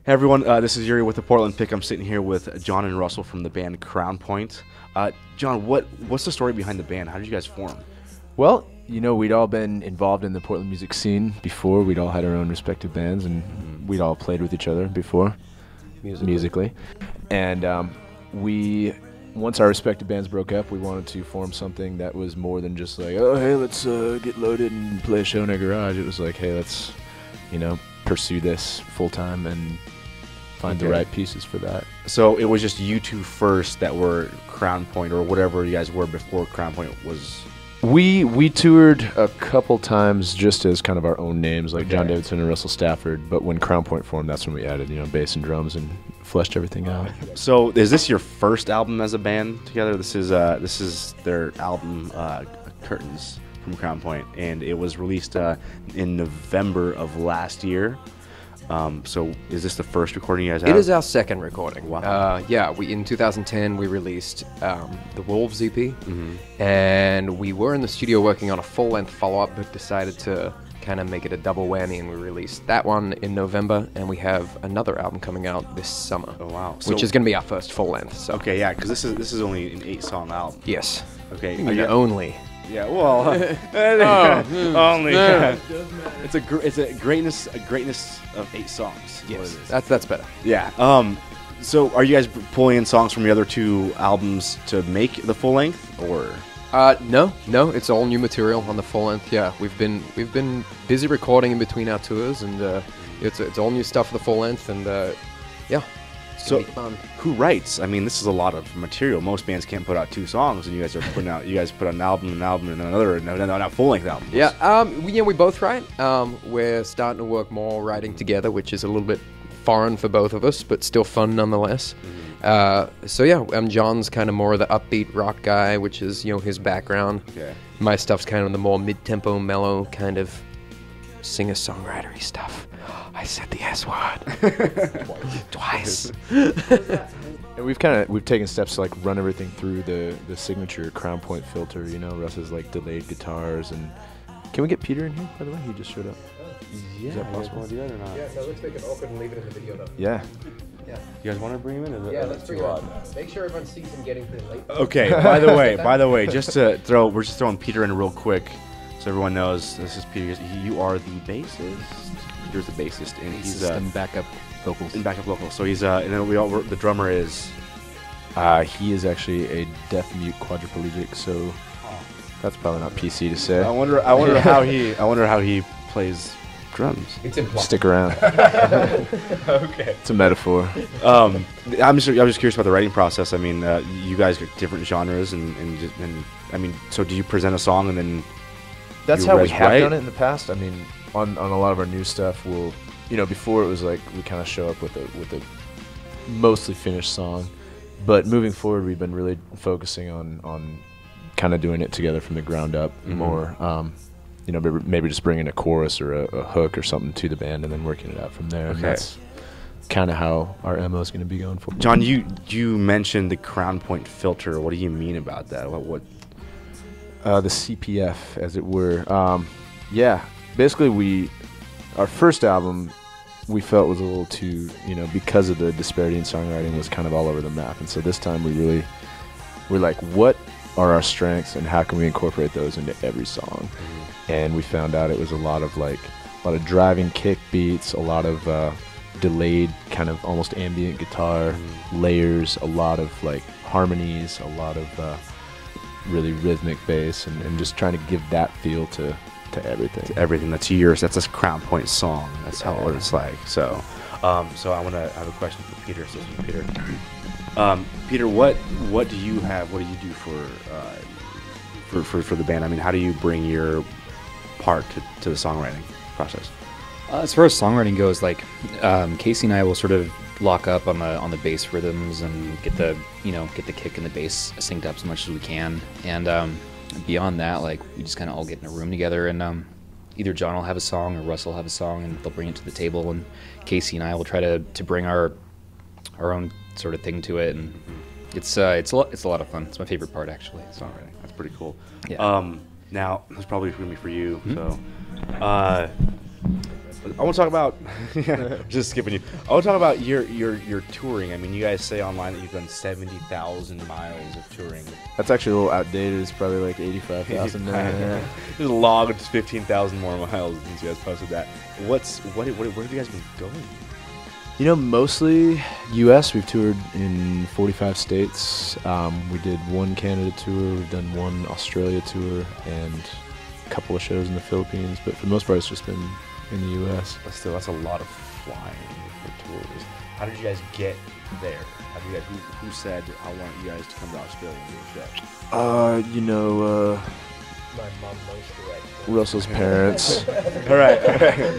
Hey everyone, this is Yuri with the Portland Pick. I'm sitting here with John and Russell from the band Crown Point. John, what's the story behind the band? How did you guys form? Well, you know, we'd all been involved in the Portland music scene before. We'd all had our own respective bands, and we'd all played with each other before, musically. And once our respective bands broke up, we wanted to form something that was more than just like, oh, hey, let's get loaded and play a show in our garage. It was like, hey, let's, pursue this full-time and find the right pieces for that. So it was just you two first that were Crown Point, or whatever you guys were before Crown Point was... We toured a couple times just as kind of our own names, like John Davidson and Russell Stafford, but when Crown Point formed, that's when we added, bass and drums and fleshed everything out. So is this your first album as a band together? This is their album, Curtains, from Crown Point, and it was released in November of last year. So is this the first recording you guys have? It is our second recording. Wow. In 2010 we released the Wolves EP, and we were in the studio working on a full-length follow-up, but decided to kind of make it a double whammy, and we released that one in November, and we have another album coming out this summer. Oh wow! Which is going to be our first full-length. So. Okay, yeah, because this is only an 8-song album. Yes. Okay. Only. Yeah, well, only. It's a greatness of 8 songs. Yes, that's better. Yeah. So are you guys pulling in songs from the other 2 albums to make the full length, or? No, it's all new material on the full length. Yeah, we've been busy recording in between our tours, and it's all new stuff for the full length, and yeah. So, who writes? I mean, this is a lot of material. Most bands can't put out 2 songs, and you guys are put out an album, and another full-length album. Yeah, we both write. We're starting to work more writing together, which is a little bit foreign for both of us, but still fun nonetheless. So yeah, John's kind of more of the upbeat rock guy, which is his background. Okay. My stuff's kind of the more mid-tempo, mellow kind of singer-songwritery stuff. I said the S word twice. And we've taken steps to like run everything through the signature Crown Point filter. Russ has like delayed guitars, and can we get Peter in here? By the way, he just showed up. Yeah, is that possible? Do that or not? Yeah, no, let's make it awkward and leave it in the video though. Yeah. You guys want to bring him in? Let's bring him on. Make sure everyone sees him getting pretty late. Okay. By the way, we're just throwing Peter in real quick, so everyone knows this is Peter. You are the bassist. Peter's the bassist, and he's in backup vocals. So he's and then the drummer is. He is actually a deaf-mute quadriplegic, so that's probably not PC to say. I wonder how he plays drums. It's implied. Stick around. Okay. It's a metaphor. I'm just curious about the writing process. I mean, you guys got different genres, and I mean, so do you present a song and then? That's how we have done it in the past. I mean, on a lot of our new stuff, we'll, before it was like we kind of show up with a mostly finished song, but moving forward, we've been really focusing on kind of doing it together from the ground up more. Maybe just bringing a chorus or a hook or something to the band and then working it out from there. Okay. And that's kind of how our MO is going to be going forward. John, you mentioned the Crown Point filter. What do you mean about that? What? The CPF, as it were. Yeah, basically our first album we felt was a little too, because of the disparity in songwriting, was kind of all over the map. And so this time we're like, what are our strengths and how can we incorporate those into every song? And we found out it was a lot of driving kick beats, a lot of delayed kind of almost ambient guitar layers, a lot of like harmonies, a lot of really rhythmic bass, and just trying to give that feel to everything. To everything that's yours. That's a Crown Point song. That's how what it's like. So, so I have a question for Peter. So Peter, Peter, what do you have? What do you do for the band? I mean, how do you bring your part to the songwriting process? As far as songwriting goes, like Casey and I will sort of lock up on the bass rhythms and get the kick and the bass synced up as much as we can, and beyond that, like we just kind of all get in a room together, and either John will have a song or Russ will have a song, and they'll bring it to the table, and Casey and I will try to bring our own sort of thing to it, and it's a lot of fun. It's my favorite part, actually. Songwriting. That's pretty cool. Yeah. Now, this is probably going to be for you. So, I want to talk about just skipping you. I want to talk about your touring. I mean, you guys say online that you've done 70,000 miles of touring. That's actually a little outdated. It's probably like 85,000 now. Yeah. There's a log of 15,000 more miles since you guys posted that. Where have you guys been going? You know, mostly U.S. We've toured in 45 states. We did one Canada tour. We've done one Australia tour and a couple of shows in the Philippines. But for the most part, it's just been in the U.S. But still, that's a lot of flying for tours. How did you guys get there? How did you guys? Who said I want you guys to come to Australia and do a show? You know, My mom knows the right thing. Russell's parents. All right.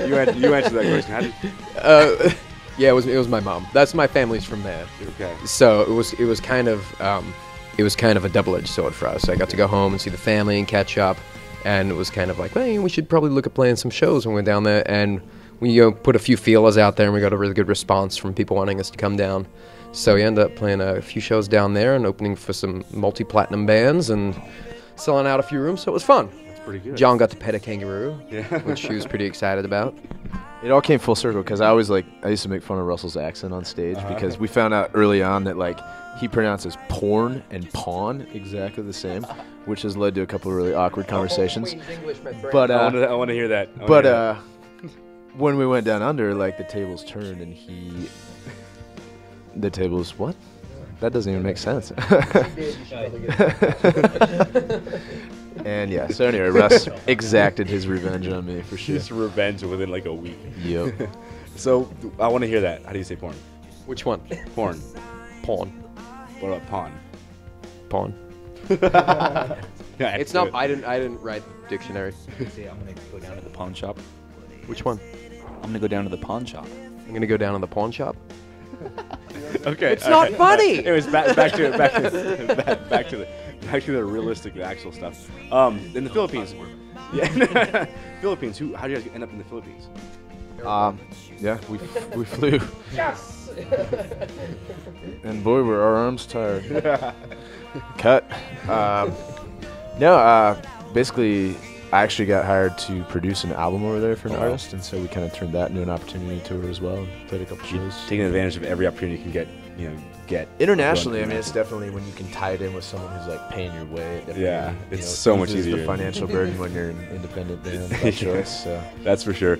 You answered that question. How did? Yeah, it was my mom. That's my family's from there. Okay. So it was kind of a double-edged sword for us. I got to go home and see the family and catch up, and it was kind of like, well, we should probably look at playing some shows when we're down there. And we put a few feelers out there, and we got a really good response from people wanting us to come down. So we ended up playing a few shows down there and opening for some multi-platinum bands and selling out a few rooms. So it was fun. That's pretty good. John got to pet a kangaroo, Yeah. which she was pretty excited about. It all came full circle because I used to make fun of Russell's accent on stage because we found out early on that like he pronounces porn and pawn exactly the same, which has led to a couple of really awkward conversations. But I want to hear that. when we went down under, like the tables turned and the tables what? That doesn't even make sense. And yeah, so anyway, Russ exacted his revenge on me for sure. Just revenge within like a week. Yep. So I want to hear that. How do you say porn? Which one? Porn. Pawn. What about pawn? Pawn. Yeah, It's not. I didn't write the dictionary. Say I'm gonna go down to the pawn shop. Which one? I'm gonna go down to the pawn shop. I'm gonna go down to the pawn shop. Okay. It's not funny. Anyways, back to the realistic, the actual stuff. In the Philippines. Yeah. Philippines. How do you guys end up in the Philippines? Yeah, we flew. Yes! And boy, were our arms tired. Cut. Basically, I actually got hired to produce an album over there for an artist, and so we kind of turned that into an opportunity tour as well, and played a couple shows. Taking advantage of every opportunity you can get. Internationally, I mean, it's definitely when you can tie it in with someone who's like paying your way. It definitely, Yeah, it's so much eases easier. the financial burden when you're an independent band by choice. So. That's for sure.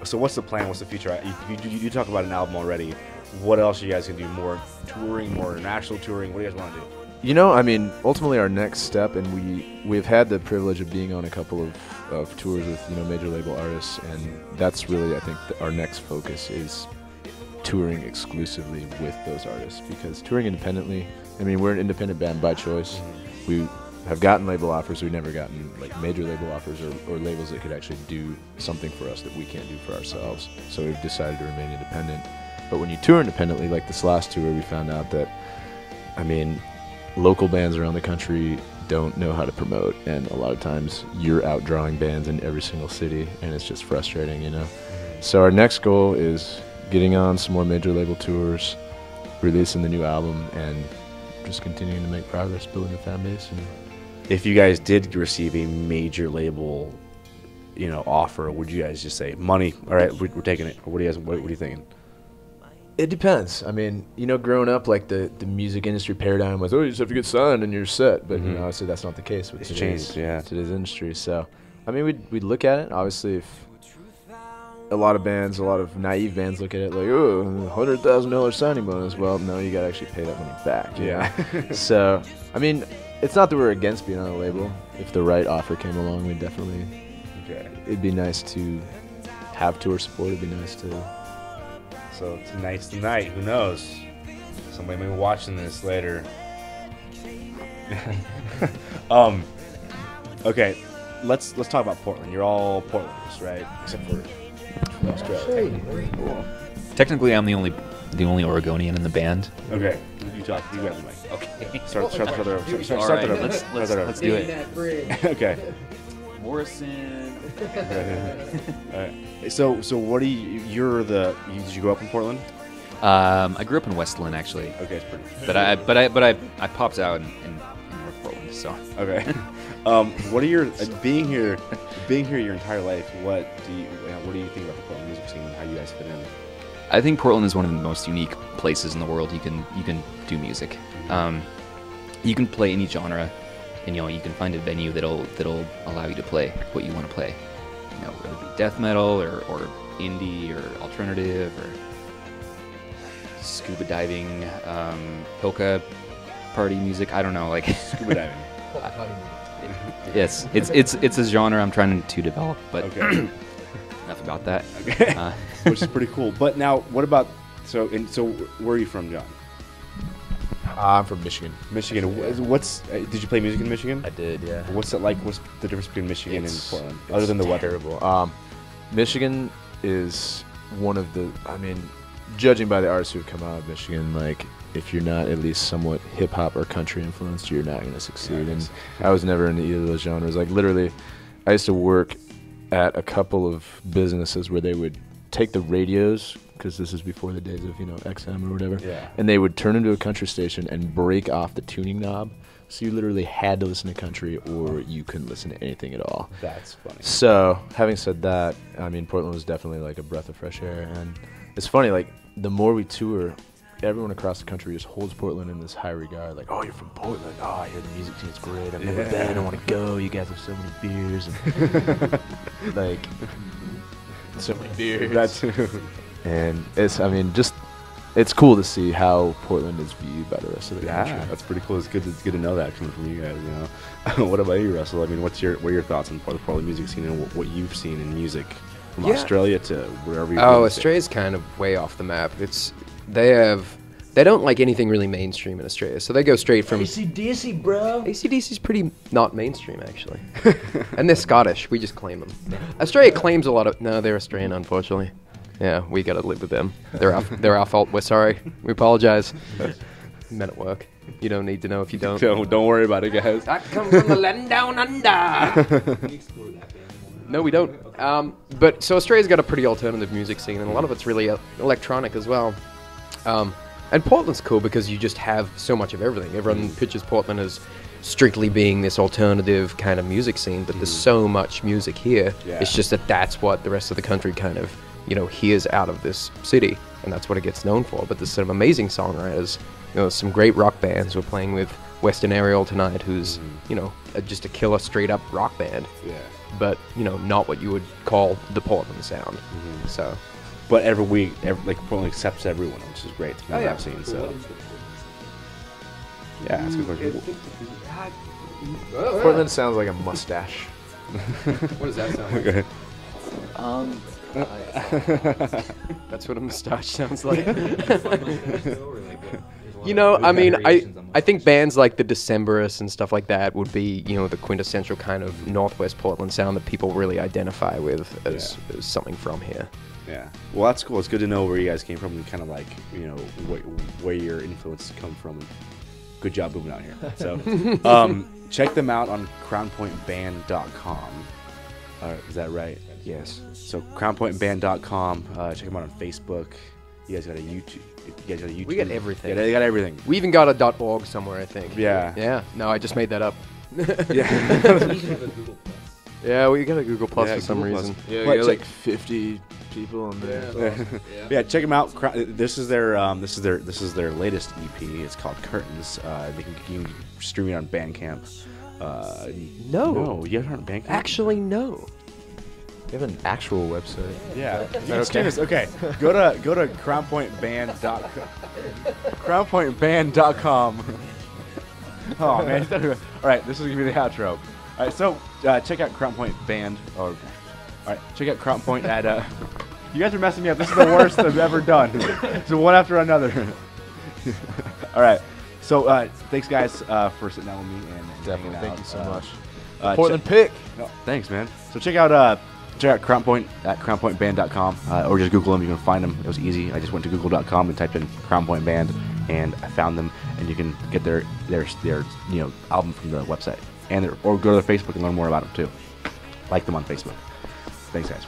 So what's the plan? What's the future? You talk about an album already. What else you guys can do? More touring, more international touring? What do you guys want to do? You know, I mean, ultimately our next step, and we've had the privilege of being on a couple of tours with major label artists, and that's really, I think, our next focus is touring exclusively with those artists, because touring independently, I mean, we're an independent band by choice. We have gotten label offers. We've never gotten like major label offers or labels that could actually do something for us that we can't do for ourselves. So we've decided to remain independent. But when you tour independently, like this last tour, we found out that, I mean, local bands around the country don't know how to promote, and a lot of times you're out drawing bands in every single city, and it's just frustrating, So our next goal is getting on some more major label tours, releasing the new album, and just continuing to make progress, building a fan base. And If you guys did receive a major label, offer, would you guys just say money? All right, we're taking it. Or what are you thinking? it depends. I mean, growing up, like the music industry paradigm was, you just have to get signed and you're set. But obviously that's not the case with today's industry. So, I mean, we'd look at it. Obviously, if a lot of naive bands look at it like, oh, $100,000 signing bonus. Well, no, you got to actually pay that money back. Yeah. So, I mean, it's not that we're against being on a label. If the right offer came along, we'd definitely. Okay. It'd be nice to have tour support. It'd be nice to. So tonight's the night. Who knows? Somebody may be watching this later. Okay, let's talk about Portland. You're all Portlanders, right? Except for Australia. Technically, I'm the only Oregonian in the band. Okay, you talk. You grab the mic. Okay. Start that over. Start All that right, over. let's do it. Okay. Morrison. All right. So what do you? Did you grow up in Portland? I grew up in Westland actually, Okay, it's pretty. but I popped out in North Portland. So Okay. What are your being here your entire life? What do you think about the Portland music scene? How you guys fit in? I think Portland is one of the most unique places in the world you can do music. You can play any genre, and you can find a venue that'll allow you to play what you want to play. Whether it be death metal or indie or alternative or scuba diving, polka party music. I don't know, like Scuba diving. Yes, it's a genre I'm trying to develop, but Okay. enough about that. Okay. Which is pretty cool. But now, what about so where are you from, John? I'm from Michigan. Michigan. What's did you play music in Michigan? I did, yeah. What's it like? What's the difference between Michigan and Portland, It's other than the weather? terrible. Michigan is one of the. I mean, judging by the artists who've come out of Michigan, like if you're not at least somewhat hip hop or country influenced, you're not going to succeed. Yeah, and I was never into either of those genres. Like literally, I used to work at a couple of businesses where they would take the radios, because this is before the days of XM or whatever, Yeah. and they would turn into a country station and break off the tuning knob. So you literally had to listen to country, or you couldn't listen to anything at all. That's funny. So, having said that, I mean, Portland was definitely like a breath of fresh air. And it's funny, like, the more we tour, everyone across the country just holds Portland in this high regard. Like, oh, you're from Portland. Oh, I hear the music scene's great. I've never been. I want to go. You guys have so many beers. And like, so many beers. That's And it's, I mean, just, it's cool to see how Portland is viewed by the rest of the country. that's pretty cool. It's good to know that coming from you guys. What about you, Russell? I mean, what are your thoughts on the Portland music scene and what you've seen in music from Australia to wherever you? Oh, Australia's kind of way off the map. They don't like anything really mainstream in Australia, so they go straight from AC/DC, bro. AC/DC's pretty not mainstream actually, and they're Scottish. We just claim them. Australia claims a lot of. No, they're Australian, unfortunately. Yeah, we gotta live with them. They're our fault. We're sorry. We apologize. Men at work. You don't need to know if you don't. Don't worry about it, guys. That comes from the land down under. No, we don't. But so Australia's got a pretty alternative music scene, and a lot of it's really electronic as well. And Portland's cool because you just have so much of everything. Everyone pictures Portland as strictly being this alternative kind of music scene, but there's so much music here. Yeah. It's just that's what the rest of the country kind of, hears out of this city, and that's what it gets known for. But there's some amazing songwriters, some great rock bands. We're playing with Western Aerial tonight, who's, just a killer straight up rock band. Yeah. But, not what you would call the Portland sound. So. But every week, like Portland accepts everyone, which is great. Oh, yeah. I've seen, so. Yeah, that's a good question. Portland sounds like a mustache. What does that sound like? Okay. That's what a mustache sounds like. I mean, I think bands like the Decemberists and stuff like that would be, the quintessential kind of Northwest Portland sound that people really identify with as something from here. Yeah. Well, that's cool. It's good to know where you guys came from and kind of like, where your influences come from. Good job moving out here. So, check them out on crownpointband.com. Is that right? Yes. So, crownpointband.com. Check them out on Facebook. You guys got a YouTube. We got everything. Yeah, they got everything. We even got a .org somewhere, I think. Yeah. Yeah. No, I just made that up. Yeah. Yeah, we got a Google Plus Yeah, for some Google Plus. reason. Yeah, But we got check- like 50 people on there. Yeah, check them out. This is their latest EP. It's called Curtains. You can stream it on Bandcamp. No, you haven't heard of Bandcamp? Actually, no. They have an actual website. Yeah. Okay. Okay. Go to crownpointband.com. crownpointband.com. Oh man. All right, this is gonna be the outro. All right, so check out Crown Point Band. All right, check out Crown Point at. You guys are messing me up. This is the worst I've ever done. So one after another. All right. So thanks guys for sitting down with me and Definitely. hanging Thank out. you so much. Portland pick. No, thanks, man. So check out Crown Point at crownpointband.com or just Google them. You can find them. It was easy. I just went to google.com and typed in Crown Point Band, and I found them. And you can get their album from the website, or go to their Facebook and learn more about them too. Like them on Facebook. Thanks, guys.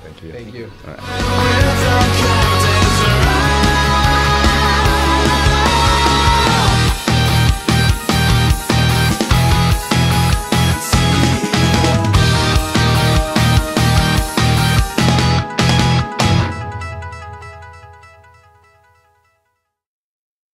Thank you. Thank you. All right.